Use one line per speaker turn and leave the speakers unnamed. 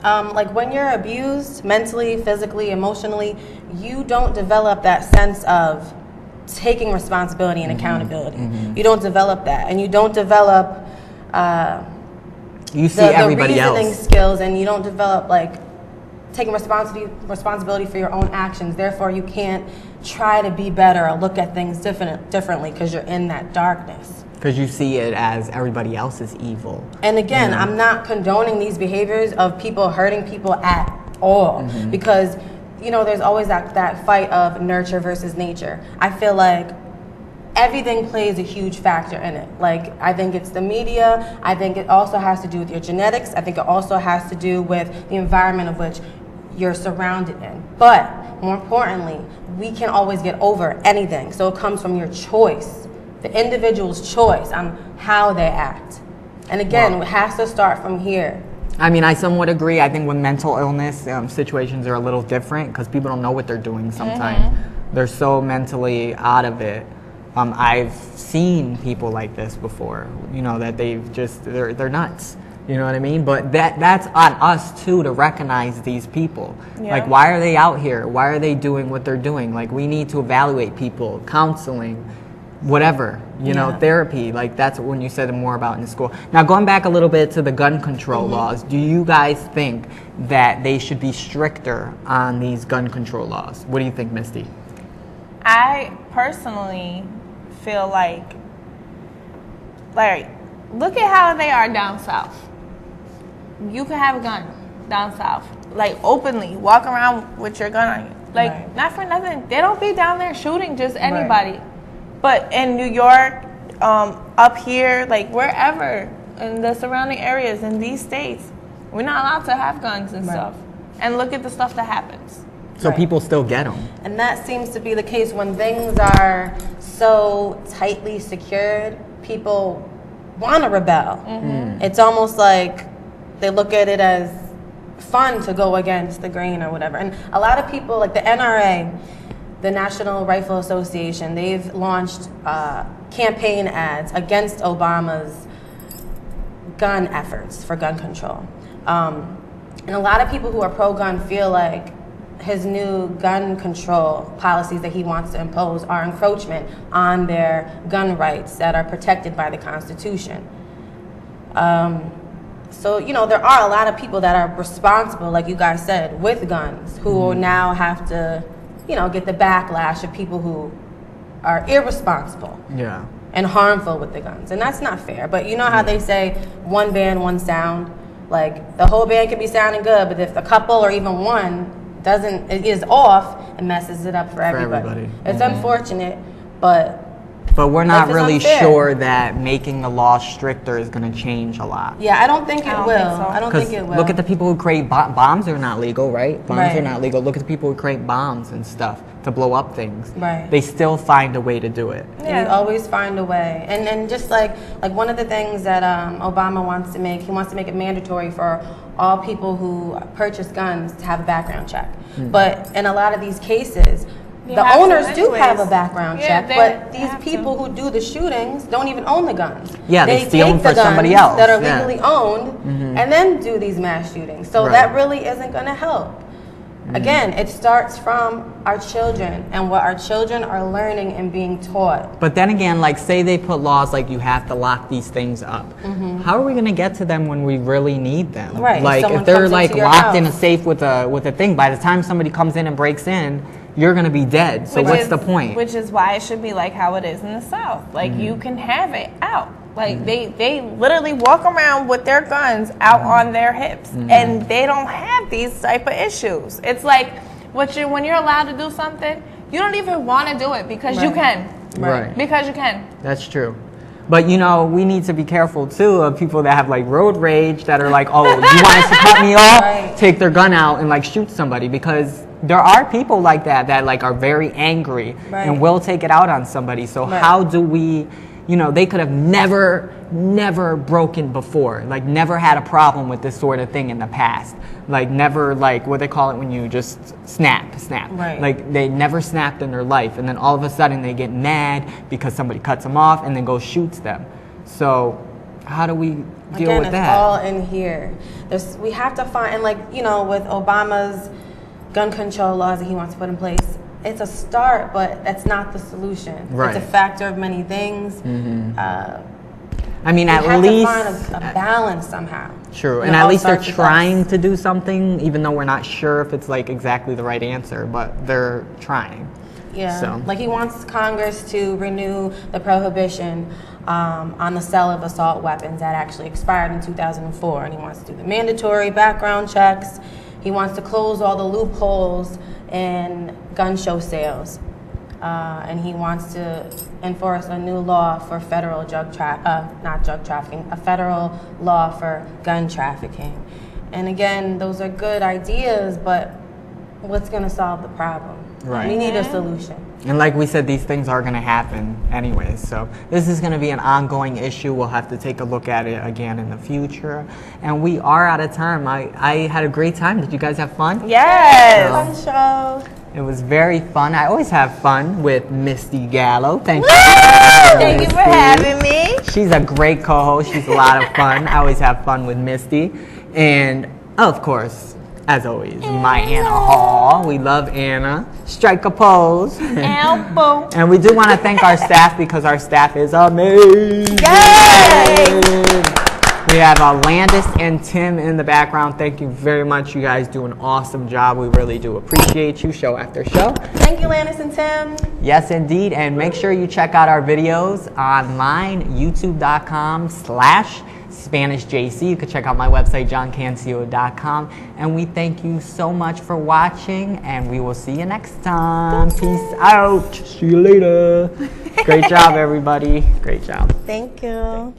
Like when you're abused mentally, physically, emotionally, you don't develop that sense of taking responsibility and accountability. You don't develop that, and you don't develop
you see everybody
the reasoning
else
skills, and you don't develop like taking responsibility for your own actions. Therefore, you can't try to be better or look at things differently because you're in that darkness.
because you see it as everybody else is evil.
And again, I'm not condoning these behaviors of people hurting people at all, because there's always that fight of nurture versus nature. I feel like everything plays a huge factor in it. Like, I think it's the media. I think it also has to do with your genetics. I think it also has to do with the environment of which you're surrounded in. But more importantly, we can always get over anything. So it comes from your choice, the individual's choice on how they act. And again, it has to start from here.
I mean, I somewhat agree. I think with mental illness, situations are a little different because people don't know what they're doing sometimes. They're so mentally out of it. I've seen people like this before, that they're nuts. You know what I mean? But that's on us too to recognize these people. Yeah. Like, why are they out here? Why are they doing what they're doing? Like, we need to evaluate people, counseling, whatever, therapy. Like, that's when you said more about in the school. Now, going back a little bit to the gun control laws, do you guys think that they should be stricter on these gun control laws? What do you think, Misty?
I personally feel like, look at how they are down south. You can have a gun down south, like openly, walk around with your gun on you. Like, not for nothing. They don't be down there shooting just anybody. Right. But in New York, up here, like wherever, in the surrounding areas, in these states, we're not allowed to have guns and stuff. And look at the stuff that happens.
So people still get them.
And that seems to be the case when things are so tightly secured, people want to rebel. It's almost like they look at it as fun to go against the grain or whatever. And a lot of people, like the NRA, the National Rifle Association, they've launched campaign ads against Obama's gun efforts for gun control. And a lot of people who are pro-gun feel like his new gun control policies that he wants to impose are encroachment on their gun rights that are protected by the Constitution. So, there are a lot of people that are responsible, like you guys said, with guns, who will now have to, get the backlash of people who are irresponsible and harmful with the guns. And that's not fair. But you know how they say, one band, one sound? Like, the whole band can be sounding good, but if a couple or even one is off, it messes it up for everybody. It's unfortunate, but
we're not really sure that making the law stricter is going to change a lot.
Yeah, I don't think it will. I don't think it will.
Look at the people who create bombs are not legal, right? Bombs are not legal. Look at the people who create bombs and stuff to blow up things.
Right.
They still find a way to do it.
Yeah, you always find a way. And just like one of the things that Obama wants to make, he wants to make it mandatory for all people who purchase guns to have a background check. But in a lot of these cases, the owners do have a background check, but these people who do the shootings don't even own the guns.
Yeah, they steal them for somebody else
that are legally owned, and then do these mass shootings. So that really isn't going to help. Again, it starts from our children and what our children are learning and being taught.
But then again, like, say they put laws like you have to lock these things up. How are we going to get to them when we really need them?
Right.
Like, if they're like locked in a safe with a thing, by the time somebody comes in and breaks in, you're going to be dead. So what's the point?
Which is why it should be like how it is in the South. Like, you can have it out. Like, they literally walk around with their guns out on their hips. And they don't have these type of issues. It's like, when you're allowed to do something, you don't even want to do it because you can.
Right.
Because you can.
That's true. But, we need to be careful, too, of people that have, like, road rage that are like, oh, you want us to cut me off? Take their gun out and, like, shoot somebody. Because there are people like that, like, are very angry and will take it out on somebody. So how do we, they could have never broken before. Like, never had a problem with this sort of thing in the past. Like, never, like, what they call it when you just snap.
Right.
Like, they never snapped in their life. And then all of a sudden they get mad because somebody cuts them off and then goes shoots them. So how do we deal
Again,
with
it's
that?
all in here. We have to find, and like, you know, with Obama's gun control laws that he wants to put in place, it's a start, but that's not the solution.
Right.
It's a factor of many things.
I mean,
We
at
have
least
to find a balance somehow.
true,
And
and
it
at
all
least they're
starts with
trying
us.
to do something, even though we're not sure if it's like exactly the right answer, but they're trying.
Yeah,
So.
like he wants Congress to renew the prohibition on the sale of assault weapons that actually expired in 2004, and he wants to do the mandatory background checks. He wants to close all the loopholes in gun show sales, and he wants to enforce a new law for federal a federal law for gun trafficking. And again, those are good ideas, but what's going to solve the problem?
Right.
We need a solution.
And like we said, these things are going to happen anyway. So this is going to be an ongoing issue. We'll have to take a look at it again in the future. And we are out of time. I had a great time. Did you guys have fun?
Yes.
Fun show.
It was very fun. I always have fun with Misty Gallo. Thank you.
Thank you for having me.
She's a great co-host. She's a lot of fun. I always have fun with Misty. And of course, as always, my Anna Hall. We love Anna. Strike a pose.
Elbow.
And we do want to thank our staff because our staff is amazing.
Yay!
We have Landis and Tim in the background. Thank you very much. You guys do an awesome job. We really do appreciate you show after show.
Thank you, Landis and Tim.
Yes, indeed. And make sure you check out our videos online, youtube.com/SpanishJC. You can check out my website, johncancio.com. And we thank you so much for watching, and we will see you next time. Peace out. See you later. Great job, everybody. Great job.
Thank you.